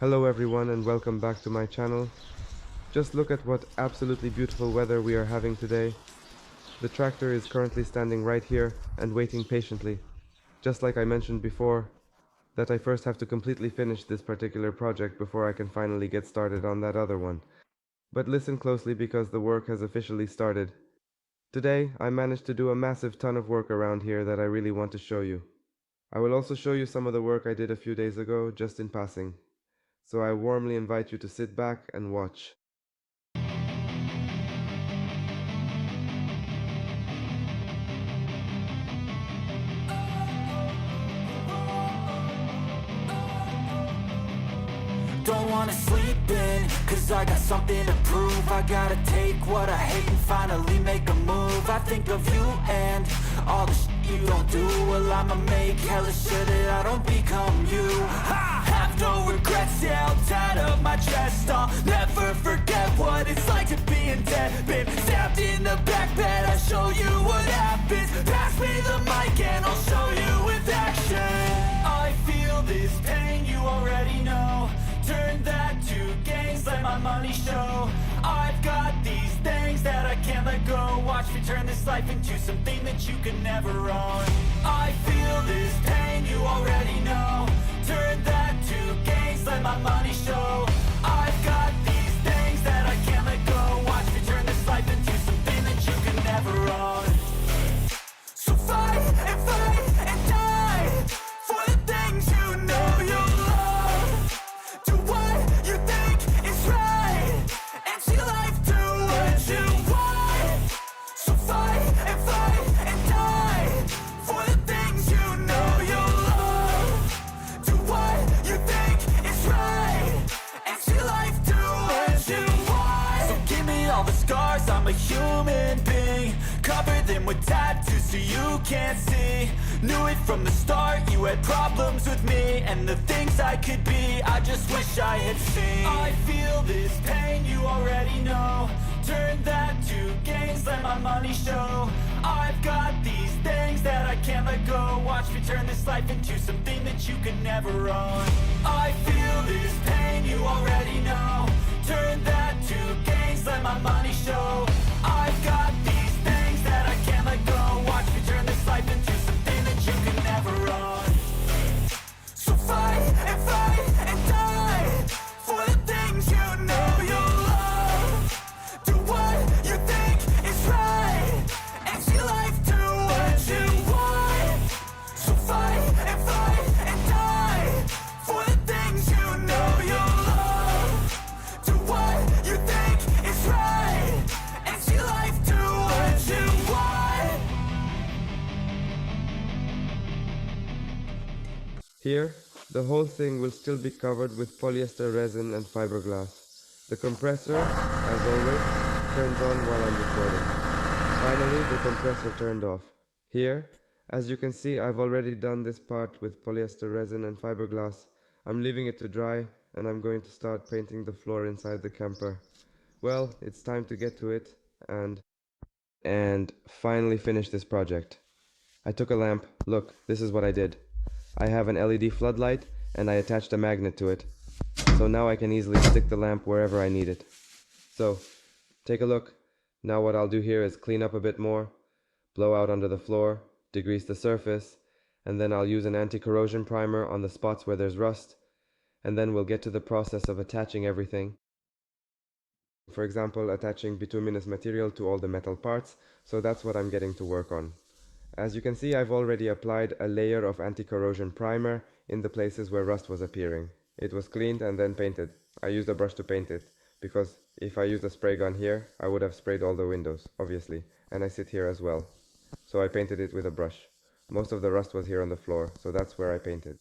Hello everyone and welcome back to my channel. Just look at what absolutely beautiful weather we are having today. The tractor is currently standing right here and waiting patiently. Just like I mentioned before, that I first have to completely finish this particular project before I can finally get started on that other one. But listen closely because the work has officially started. Today, I managed to do a massive ton of work around here that I really want to show you. I will also show you some of the work I did a few days ago, just in passing. So I warmly invite you to sit back and watch. Don't wanna sleep in, cause I got something to prove. I gotta take what I hate and finally make a move. I think of you and all the shit you don't do. Well, I'ma make hella sure that I don't become you. I have no regrets, yeah, I'll tie up my chest. I'll never forget what it's like to be in debt. Been stabbed in the back bed, I'll show you what happens. Pass me the mic and I'll show you with action. I feel this pain, you already know. Turn that to gains, let my money show. I've got these things that I can't let go. Watch me turn this life into something that you can never own. I feel this pain, you already know. Turn that to gains, let my money show. I've got these things that I can't let go. Watch me turn this life into something that you can never own. So fight and die for the things you know you love. Do what you think is right and see life do what you want. So fight and die for the things you know you love. Do what you think is right and see life do what you want. So give me all the scars, I'm a human being. Cover them with tattoos so you can't see. Knew it from the start, you had problems with me and the things I could be, I just wish I had seen. I feel this pain, you already know. Turn that to gains, let my money show. I've got these things that I can't let go. Watch me turn this life into something that you can never own. I feel this pain, you already know. Turn that to gains, let my money show. I've got these things that I can't let go. Watch me turn this life into something that you can never own. So fight and die for the things you know you love. Do what you think is right and see life do what you want. So fight and die for the things you know you love. Do what you think is right and see life do what you want. Here, the whole thing will still be covered with polyester resin and fiberglass. The compressor, as always, turns on while I'm recording. Finally, the compressor turned off. Here, as you can see, I've already done this part with polyester resin and fiberglass. I'm leaving it to dry, and I'm going to start painting the floor inside the camper. Well, it's time to get to it and finally finish this project. I took a lamp. Look, this is what I did. I have an LED floodlight and I attached a magnet to it. So now I can easily stick the lamp wherever I need it. So, take a look. Now what I'll do here is clean up a bit more, blow out under the floor, degrease the surface, and then I'll use an anti-corrosion primer on the spots where there's rust, and then we'll get to the process of attaching everything. For example, attaching bituminous material to all the metal parts, so that's what I'm getting to work on. As you can see, I've already applied a layer of anti-corrosion primer in the places where rust was appearing. It was cleaned and then painted. I used a brush to paint it, because if I used a spray gun here, I would have sprayed all the windows, obviously, and I sit here as well. So I painted it with a brush. Most of the rust was here on the floor, so that's where I painted.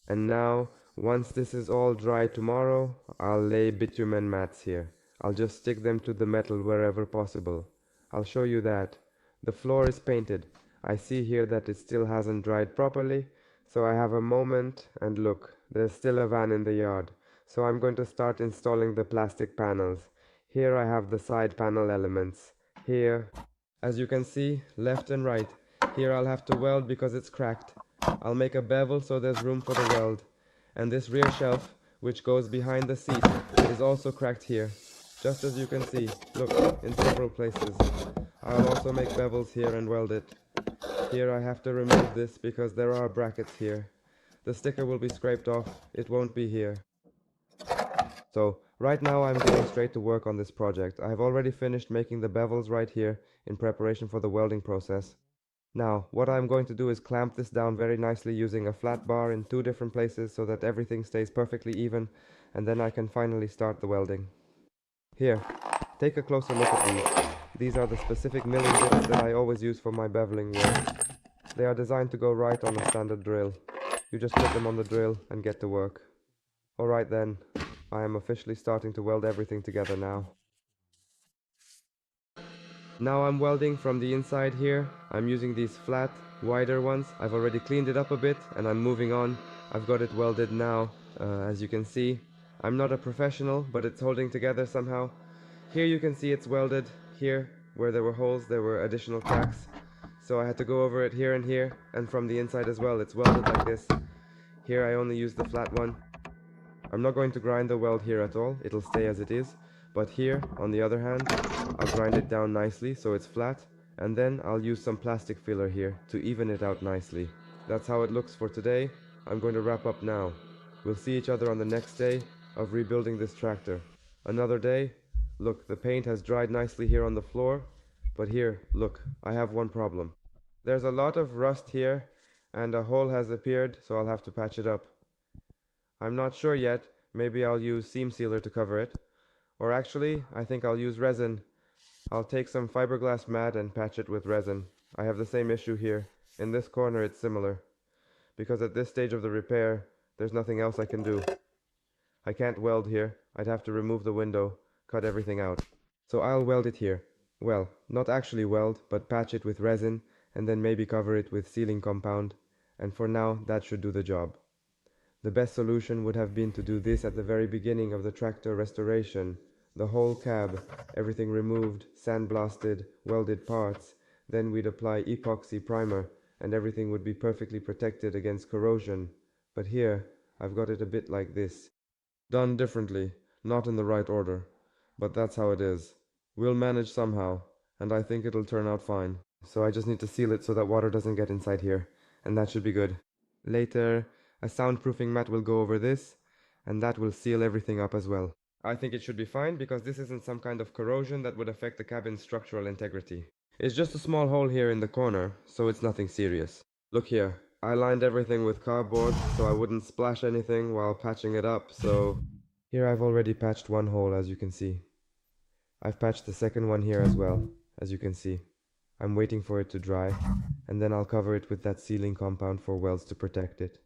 And now, once this is all dry tomorrow, I'll lay bitumen mats here. I'll just stick them to the metal wherever possible. I'll show you that. The floor is painted. I see here that it still hasn't dried properly, so I have a moment and look, there's still a van in the yard. So I'm going to start installing the plastic panels. Here I have the side panel elements. Here, as you can see, left and right. Here I'll have to weld because it's cracked. I'll make a bevel so there's room for the weld. And this rear shelf, which goes behind the seat, is also cracked here, just as you can see, look, in several places. I'll also make bevels here and weld it. Here I have to remove this because there are brackets here. The sticker will be scraped off, it won't be here. So, right now I'm getting straight to work on this project. I have already finished making the bevels right here in preparation for the welding process. Now, what I'm going to do is clamp this down very nicely using a flat bar in 2 different places so that everything stays perfectly even, and then I can finally start the welding. Here, take a closer look at these. These are the specific milling bits that I always use for my beveling work. They are designed to go right on a standard drill. You just put them on the drill and get to work. Alright then, I am officially starting to weld everything together now. Now I'm welding from the inside here. I'm using these flat, wider ones. I've already cleaned it up a bit and I'm moving on. I've got it welded now, as you can see. I'm not a professional, but it's holding together somehow. Here you can see it's welded. Here, where there were holes, there were additional cracks. So I had to go over it here and here, and from the inside as well. It's welded like this. Here I only use the flat one. I'm not going to grind the weld here at all, it'll stay as it is. But here, on the other hand, I'll grind it down nicely so it's flat, and then I'll use some plastic filler here to even it out nicely. That's how it looks for today. I'm going to wrap up now. We'll see each other on the next day of rebuilding this tractor. Another day. Look, the paint has dried nicely here on the floor, but here, look, I have one problem. There's a lot of rust here, and a hole has appeared, so I'll have to patch it up. I'm not sure yet, maybe I'll use seam sealer to cover it. Or actually, I think I'll use resin. I'll take some fiberglass mat and patch it with resin. I have the same issue here. In this corner it's similar. Because at this stage of the repair, there's nothing else I can do. I can't weld here. I'd have to remove the window, cut everything out. So I'll weld it here. Well, not actually weld, but patch it with resin, and then maybe cover it with sealing compound. And for now, that should do the job. The best solution would have been to do this at the very beginning of the tractor restoration. The whole cab, everything removed, sandblasted, welded parts. Then we'd apply epoxy primer and everything would be perfectly protected against corrosion. But here, I've got it a bit like this. Done differently, not in the right order. But that's how it is. We'll manage somehow, and I think it'll turn out fine. So I just need to seal it so that water doesn't get inside here, and that should be good. Later, a soundproofing mat will go over this, and that will seal everything up as well. I think it should be fine because this isn't some kind of corrosion that would affect the cabin's structural integrity. It's just a small hole here in the corner, so it's nothing serious. Look here, I lined everything with cardboard so I wouldn't splash anything while patching it up, so... Here I've already patched one hole, as you can see. I've patched the second one here as well, as you can see. I'm waiting for it to dry, and then I'll cover it with that sealing compound for welds to protect it.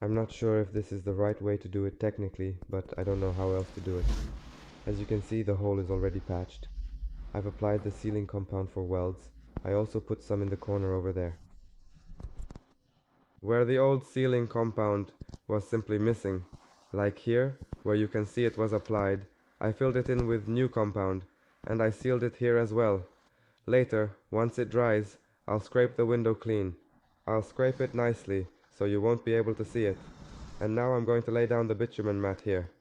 I'm not sure if this is the right way to do it technically, but I don't know how else to do it. As you can see, the hole is already patched. I've applied the sealing compound for welds. I also put some in the corner over there. Where the old sealing compound was simply missing, like here, where you can see it was applied, I filled it in with new compound, and I sealed it here as well. Later, once it dries, I'll scrape the window clean. I'll scrape it nicely, so you won't be able to see it. And now I'm going to lay down the bitumen mat here.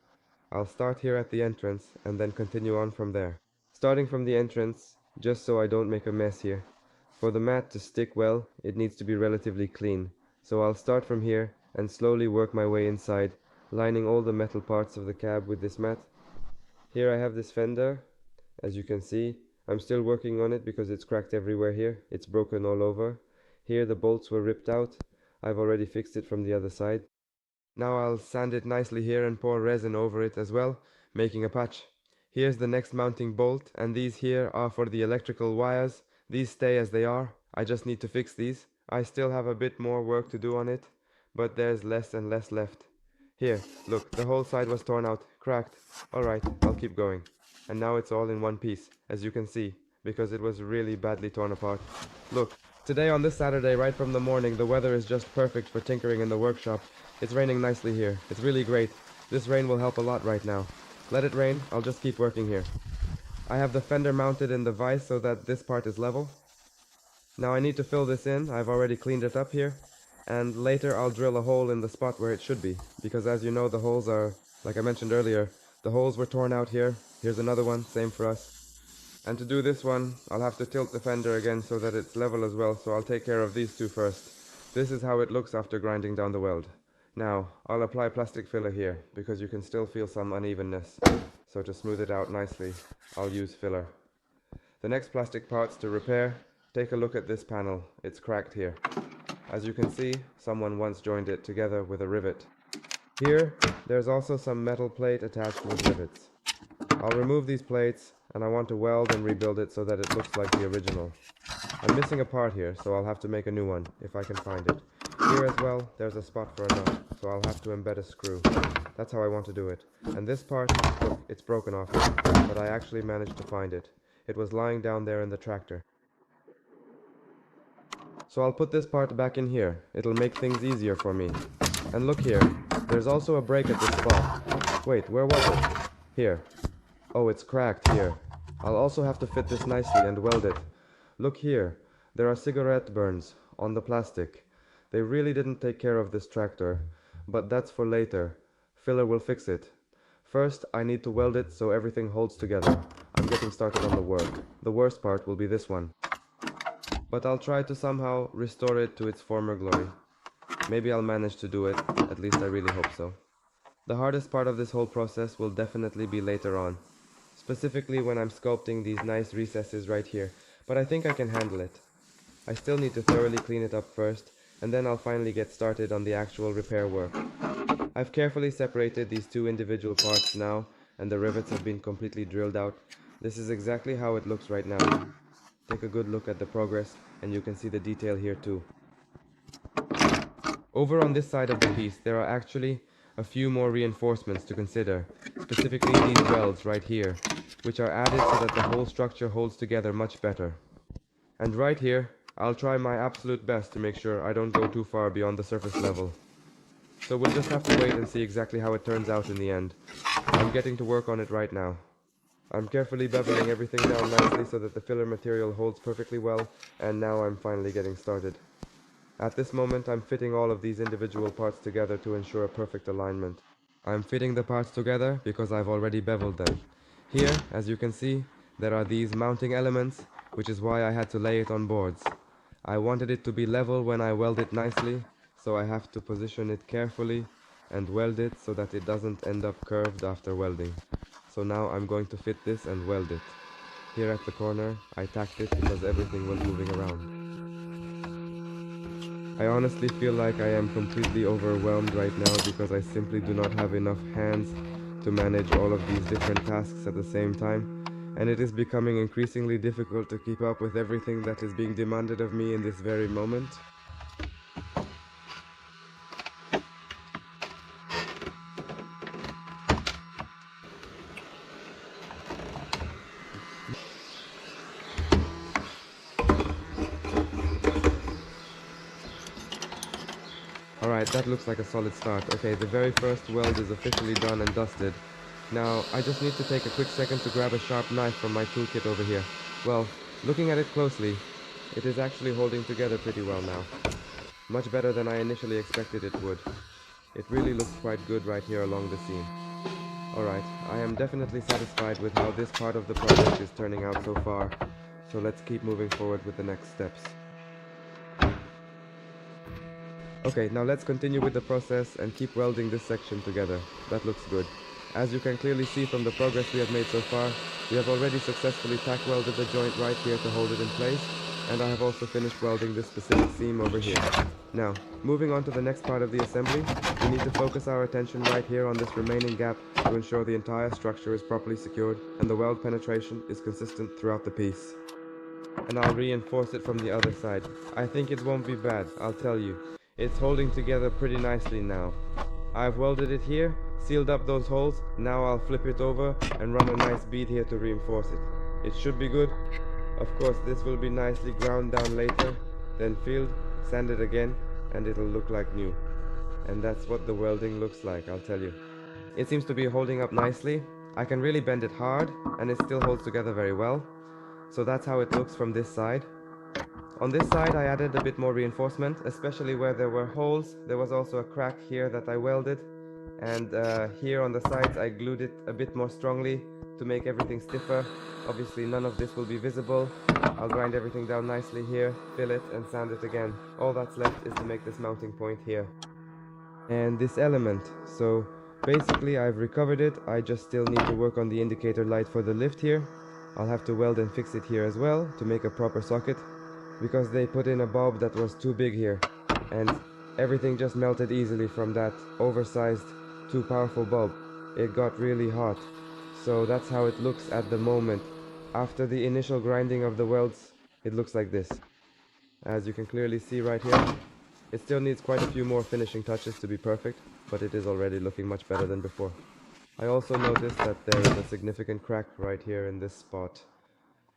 I'll start here at the entrance, and then continue on from there. Starting from the entrance, just so I don't make a mess here. For the mat to stick well, it needs to be relatively clean. So I'll start from here, and slowly work my way inside, lining all the metal parts of the cab with this mat. Here I have this fender, as you can see. I'm still working on it because it's cracked everywhere here. It's broken all over. Here the bolts were ripped out. I've already fixed it from the other side. Now I'll sand it nicely here and pour resin over it as well, making a patch. Here's the next mounting bolt, and these here are for the electrical wires. These stay as they are. I just need to fix these. I still have a bit more work to do on it, but there's less and less left. Here, look, the whole side was torn out, cracked. Alright, I'll keep going. And now it's all in one piece, as you can see, because it was really badly torn apart. Look, today on this Saturday, right from the morning, the weather is just perfect for tinkering in the workshop. It's raining nicely here. It's really great. This rain will help a lot right now. Let it rain, I'll just keep working here. I have the fender mounted in the vise so that this part is level. Now I need to fill this in. I've already cleaned it up here. and later I'll drill a hole in the spot where it should be, because as you know, the holes are, like I mentioned earlier, the holes were torn out here. Here's another one, same for us. And to do this one, I'll have to tilt the fender again so that it's level as well, so I'll take care of these two first. This is how it looks after grinding down the weld. Now, I'll apply plastic filler here, because you can still feel some unevenness. So to smooth it out nicely, I'll use filler. The next plastic parts to repair, take a look at this panel. It's cracked here. As you can see, someone once joined it together with a rivet. Here, there's also some metal plate attached with rivets. I'll remove these plates, and I want to weld and rebuild it so that it looks like the original. I'm missing a part here, so I'll have to make a new one, if I can find it. Here as well, there's a spot for a nut, so I'll have to embed a screw. That's how I want to do it. And this part, look, it's broken off, but I actually managed to find it. It was lying down there in the tractor. So I'll put this part back in here. It'll make things easier for me. And look here, there's also a break at this spot. Wait, where was it? Here. Oh, it's cracked here. I'll also have to fit this nicely and weld it. Look here, there are cigarette burns on the plastic. They really didn't take care of this tractor, but that's for later. Filler will fix it. First, I need to weld it so everything holds together. I'm getting started on the work. The worst part will be this one. But I'll try to somehow restore it to its former glory. Maybe I'll manage to do it, at least I really hope so. The hardest part of this whole process will definitely be later on. Specifically when I'm sculpting these nice recesses right here, but I think I can handle it. I still need to thoroughly clean it up first, and then I'll finally get started on the actual repair work. I've carefully separated these two individual parts now, and the rivets have been completely drilled out. This is exactly how it looks right now. Take a good look at the progress, and you can see the detail here too. Over on this side of the piece, there are actually a few more reinforcements to consider, specifically these welds right here, which are added so that the whole structure holds together much better. And right here, I'll try my absolute best to make sure I don't go too far beyond the surface level. So we'll just have to wait and see exactly how it turns out in the end. I'm getting to work on it right now. I'm carefully beveling everything down nicely so that the filler material holds perfectly well, and now I'm finally getting started. At this moment, I'm fitting all of these individual parts together to ensure a perfect alignment. I'm fitting the parts together because I've already beveled them. Here, as you can see, there are these mounting elements, which is why I had to lay it on boards. I wanted it to be level when I weld it nicely, so I have to position it carefully and weld it so that it doesn't end up curved after welding. So now I'm going to fit this and weld it. Here at the corner, I tacked it because everything was moving around. I honestly feel like I am completely overwhelmed right now because I simply do not have enough hands to manage all of these different tasks at the same time, and it is becoming increasingly difficult to keep up with everything that is being demanded of me in this very moment. Alright, that looks like a solid start. Okay, the very first weld is officially done and dusted. Now, I just need to take a quick second to grab a sharp knife from my toolkit over here. Well, looking at it closely, it is actually holding together pretty well now. Much better than I initially expected it would. It really looks quite good right here along the seam. Alright, I am definitely satisfied with how this part of the project is turning out so far, so let's keep moving forward with the next steps. Okay, now let's continue with the process and keep welding this section together. That looks good. As you can clearly see from the progress we have made so far, we have already successfully tack welded the joint right here to hold it in place, and I have also finished welding this specific seam over here. Now, moving on to the next part of the assembly, we need to focus our attention right here on this remaining gap to ensure the entire structure is properly secured and the weld penetration is consistent throughout the piece. And I'll reinforce it from the other side. I think it won't be bad, I'll tell you. It's holding together pretty nicely now. I've welded it here, sealed up those holes, now I'll flip it over and run a nice bead here to reinforce it. It should be good. Of course, this will be nicely ground down later, then filled, sanded again, and it'll look like new. And that's what the welding looks like, I'll tell you. It seems to be holding up nicely. I can really bend it hard, and it still holds together very well. So that's how it looks from this side. On this side I added a bit more reinforcement, especially where there were holes. There was also a crack here that I welded, and here on the sides I glued it a bit more strongly to make everything stiffer. Obviously none of this will be visible. I'll grind everything down nicely here, fill it and sand it again. All that's left is to make this mounting point here. And this element, so basically I've recovered it. I just still need to work on the indicator light for the lift here. I'll have to weld and fix it here as well to make a proper socket, because they put in a bulb that was too big here, and everything just melted easily from that oversized, too powerful bulb. It got really hot. So that's how it looks at the moment. After the initial grinding of the welds, it looks like this. As you can clearly see right here, it still needs quite a few more finishing touches to be perfect, but it is already looking much better than before. I also noticed that there is a significant crack right here in this spot.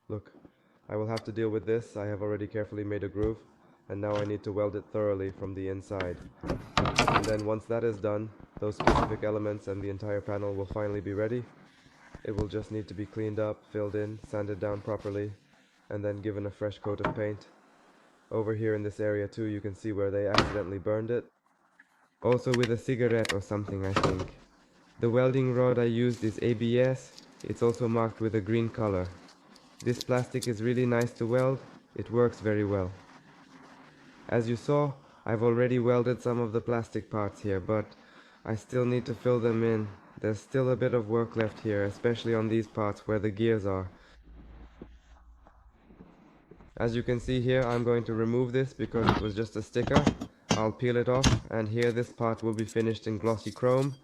Look, I will have to deal with this. I have already carefully made a groove, and now I need to weld it thoroughly from the inside. And then once that is done, those specific elements and the entire panel will finally be ready. It will just need to be cleaned up, filled in, sanded down properly, and then given a fresh coat of paint. Over here in this area too, you can see where they accidentally burned it. Also with a cigarette or something, I think. The welding rod I used is ABS. It's also marked with a green color. This plastic is really nice to weld. It works very well. As you saw, I've already welded some of the plastic parts here, but I still need to fill them in. There's still a bit of work left here, especially on these parts where the gears are. As you can see here, I'm going to remove this because it was just a sticker. I'll peel it off, and here this part will be finished in glossy chrome,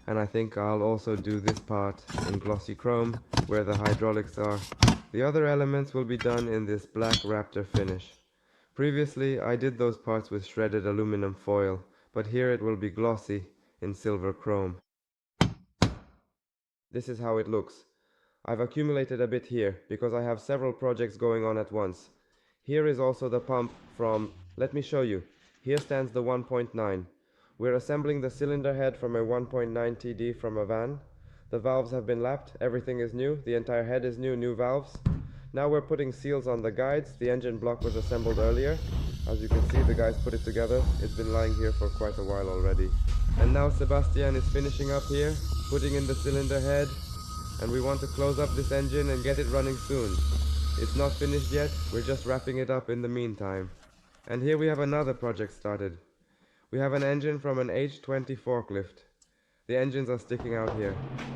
and I think I'll also do this part in glossy chrome where the hydraulics are. The other elements will be done in this black Raptor finish. Previously I did those parts with shredded aluminum foil, but here it will be glossy in silver chrome. This is how it looks. I've accumulated a bit here because I have several projects going on at once. Here is also the pump from, let me show you. Here stands the 1.9. We're assembling the cylinder head from a 1.9 TD from a van. The valves have been lapped, everything is new, the entire head is new, new valves. Now we're putting seals on the guides. The engine block was assembled earlier. As you can see, the guys put it together. It's been lying here for quite a while already. And now Sebastian is finishing up here, putting in the cylinder head, and we want to close up this engine and get it running soon. It's not finished yet, we're just wrapping it up in the meantime. And here we have another project started. We have an engine from an H20 forklift. The engines are sticking out here.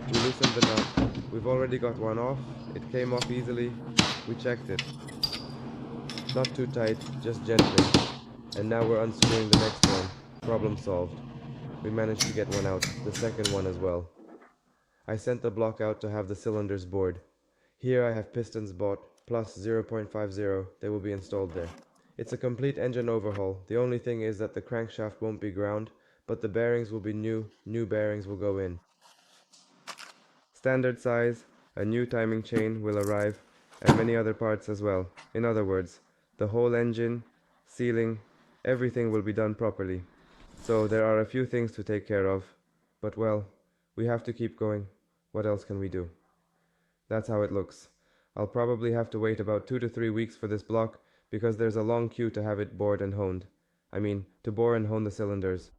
We loosened the nut. We've already got one off. It came off easily. We checked it. Not too tight, just gently. And now we're unscrewing the next one. Problem solved. We managed to get one out, the second one as well. I sent the block out to have the cylinders bored. Here I have pistons bought, plus 0.50, they will be installed there. It's a complete engine overhaul. The only thing is that the crankshaft won't be ground, but the bearings will be new bearings will go in. Standard size, a new timing chain will arrive, and many other parts as well. In other words, the whole engine, sealing, everything will be done properly. So there are a few things to take care of, but well, we have to keep going. What else can we do? That's how it looks. I'll probably have to wait about 2 to 3 weeks for this block, because there's a long queue to have it bored and honed. I mean, to bore and hone the cylinders.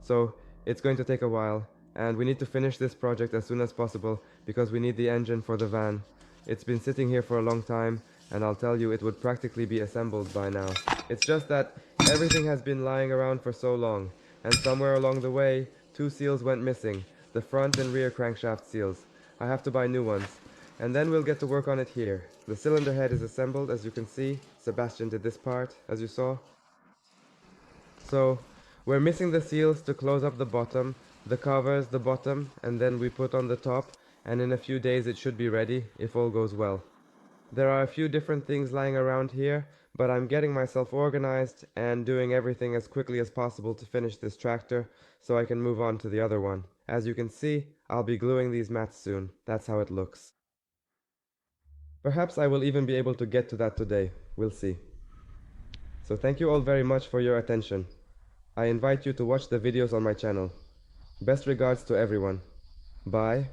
So, it's going to take a while, and we need to finish this project as soon as possible, because we need the engine for the van. It's been sitting here for a long time, and I'll tell you it would practically be assembled by now. It's just that everything has been lying around for so long, and somewhere along the way, 2 seals went missing, the front and rear crankshaft seals. I have to buy new ones, and then we'll get to work on it here. The cylinder head is assembled, as you can see. Sebastian did this part, as you saw. So, we're missing the seals to close up the bottom, the covers, the bottom, and then we put on the top, and in a few days it should be ready, if all goes well. There are a few different things lying around here, but I'm getting myself organized and doing everything as quickly as possible to finish this tractor, so I can move on to the other one. As you can see, I'll be gluing these mats soon. That's how it looks. Perhaps I will even be able to get to that today. We'll see. So thank you all very much for your attention. I invite you to watch the videos on my channel. Best regards to everyone. Bye.